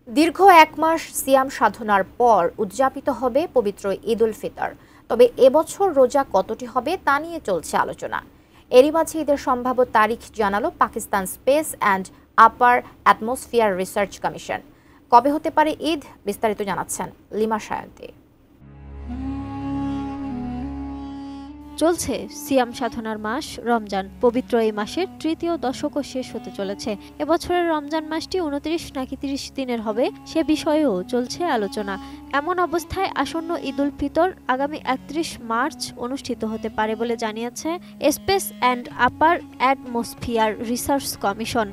দীর্ঘ এক মাস সিয়াম সাধনার পর উদযাপিত হবে পবিত্র ঈদ উল ফিতর। তবে এবছর রোজা কতটি হবে তা নিয়ে চলছে আলোচনা। এরই মাঝে ঈদের সম্ভাব্য তারিখ জানালো Pakistan space and upper atmosphere research commission. কবে হতে পারে ঈদ, বিস্তারিত জানাচ্ছেন লিমা সায়ন্তী। চলছে সিয়াম সাধনার মাস রমজান। পবিত্র এই মাসের তৃতীয় দশকও শেষ হতে চলেছে। এবছরের রমজান মাসটি 29 নাকি 30 দিনের হবে সে বিষয়েও চলছে আলোচনা। এমন অবস্থায় আসন্ন ঈদ উল ফিতর আগামী 31 মার্চ অনুষ্ঠিত হতে পারে বলে জানিয়েছে space and upper atmosphere research commission.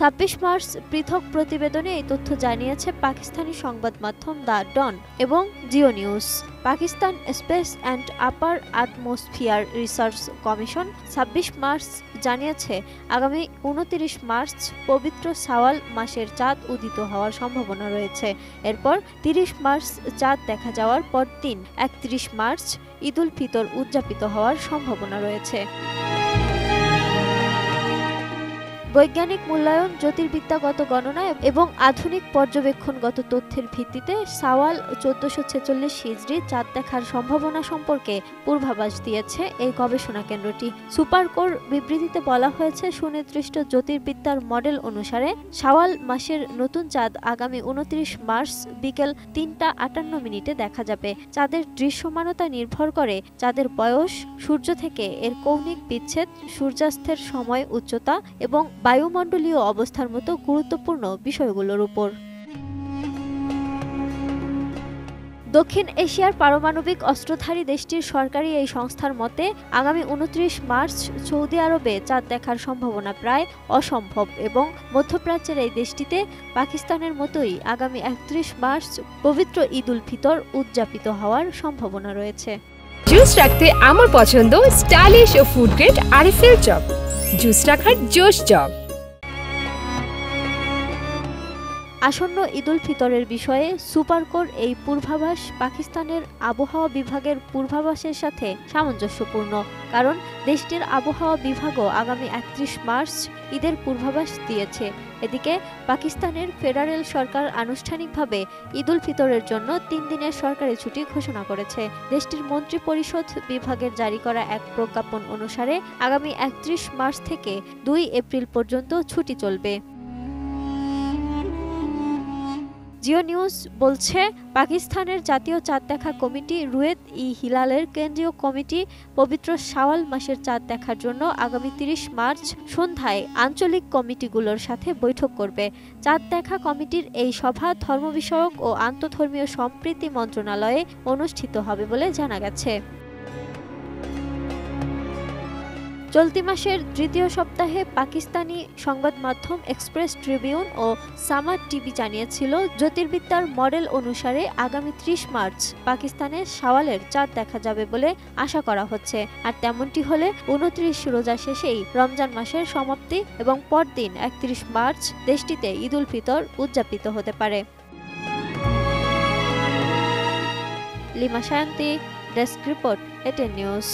26 March পৃথক প্রতিবেদনে এই তথ্য জানিয়েছে পাকিস্তানি সংবাদ মাধ্যম দ্য ডন এবং Jio news. Pakistan space and upper atmosphere research commission 26 March জানিয়েছে আগামী 29 মার্চ পবিত্র শাওয়াল মাসের চাঁদ উদিত হওয়ার সম্ভাবনা রয়েছে। এরপর 30 মার্চ চাঁদ দেখা যাওয়ার পরদিন 31 মার্চ ঈদ উল ফিতর উদযাপিত হওয়ার সম্ভাবনা রয়েছে। বৈজ্ঞানিক মূল্যায়ন, জ্যোতির্বিদ্যাগত গণনা এবং আধুনিক পর্যবেক্ষণগত তথ্যের ভিত্তিতে শাওয়াল 1446 হিজরি চাঁদ দেখার সম্ভাবনা সম্পর্কে পূর্বাভাস দিয়েছে এই গবেষণা কেন্দ্রটি। সুপারকোর বিবৃতিতে বলা হয়েছে, সুনির্দিষ্ট জ্যোতির্বিদ্যার মডেল অনুসারে শাওয়াল মাসের নতুন চাঁদ আগামী 29 মার্চ বিকেল 3:58 দেখা যাবে। চাঁদের দৃশ্যমানতা নির্ভর করে চাঁদের বয়স, সূর্য থেকে এর কৌণিক বিচ্ছেদ, সূর্যাস্তের সময়, উচ্চতা এবং বায়ুমণ্ডলীয় অবস্থার মতো গুরুত্বপূর্ণ বিষয়গুলোর উপর। দক্ষিণ এশিয়ার পারমাণবিক অস্ত্রধারী দেশটির সরকারি এই সংস্থার মতে আগামী 29 মার্চ সৌদি আরবে চাঁদ দেখার সম্ভাবনা প্রায় অসম্ভব এবং মধ্যপ্রাচ্যের এই দেশটিতে পাকিস্তানের মতোই আগামী 31 মার্চ পবিত্র ঈদ উল ফিতর উদযাপিত হওয়ার সম্ভাবনা রয়েছে। জুস রাখতে আমার পছন্দ স্টাইলিশ ও ফুড গ্রেড আরএফএল চপ। জুস রাখার জোশ জগ। আসন্ন ঈদ উল ফিতরের বিষয়ে সুপারকোর এই পূর্বাভাস পাকিস্তানের আবহাওয়া বিভাগের পূর্বাভাসের সাথে সামঞ্জস্যপূর্ণ, কারণ দেশটির আবহাওয়া বিভাগও আগামী 31 মার্চ ঈদের পূর্বাভাস দিয়েছে। এদিকে পাকিস্তানের ফেডারেল সরকার আনুষ্ঠানিকভাবে ঈদ উল ফিতরের জন্য 3 দিনের সরকারি ছুটি ঘোষণা করেছে। দেশটির মন্ত্রিপরিষদ বিভাগের জারি করা এক প্রজ্ঞাপন অনুসারে আগামী 31 মার্চ থেকে 2 এপ্রিল পর্যন্ত ছুটি চলবে। জিও নিউজ বলছে, পাকিস্তানের জাতীয় চাঁদ দেখা কমিটি রুয়েত-ই-হিলালের কেন্দ্রীয় কমিটি পবিত্র শাওয়াল মাসের চাঁদ দেখার জন্য আগামী 30 মার্চ সন্ধ্যায় আঞ্চলিক কমিটিগুলোর সাথে বৈঠক করবে। চাঁদ দেখা কমিটির এই সভা ধর্ম বিষয়ক ও আন্তঃধর্মীয় সম্প্রীতি মন্ত্রণালয়ে অনুষ্ঠিত হবে বলে জানা গেছে। চলতি মাসের তৃতীয় সপ্তাহে পাকিস্তানি সংবাদ মাধ্যম এক্সপ্রেস ট্রিবিউন ও সামাদ টিভি জানিয়েছিল, জ্যোতির্বিদ্যার মডেল অনুসারে আগামী 30 মার্চ পাকিস্তানে শাওয়ালের চাঁদ দেখা যাবে বলে আশা করা হচ্ছে। আর তেমনটি হলে 29 রোজা শেষেই রমজান মাসের সমাপ্তি এবং পরদিন 31 মার্চ দেশটিতে ঈদ উল ফিতর উদযাপিত হতে পারে। Lima Sayanti, desk report, ATN news.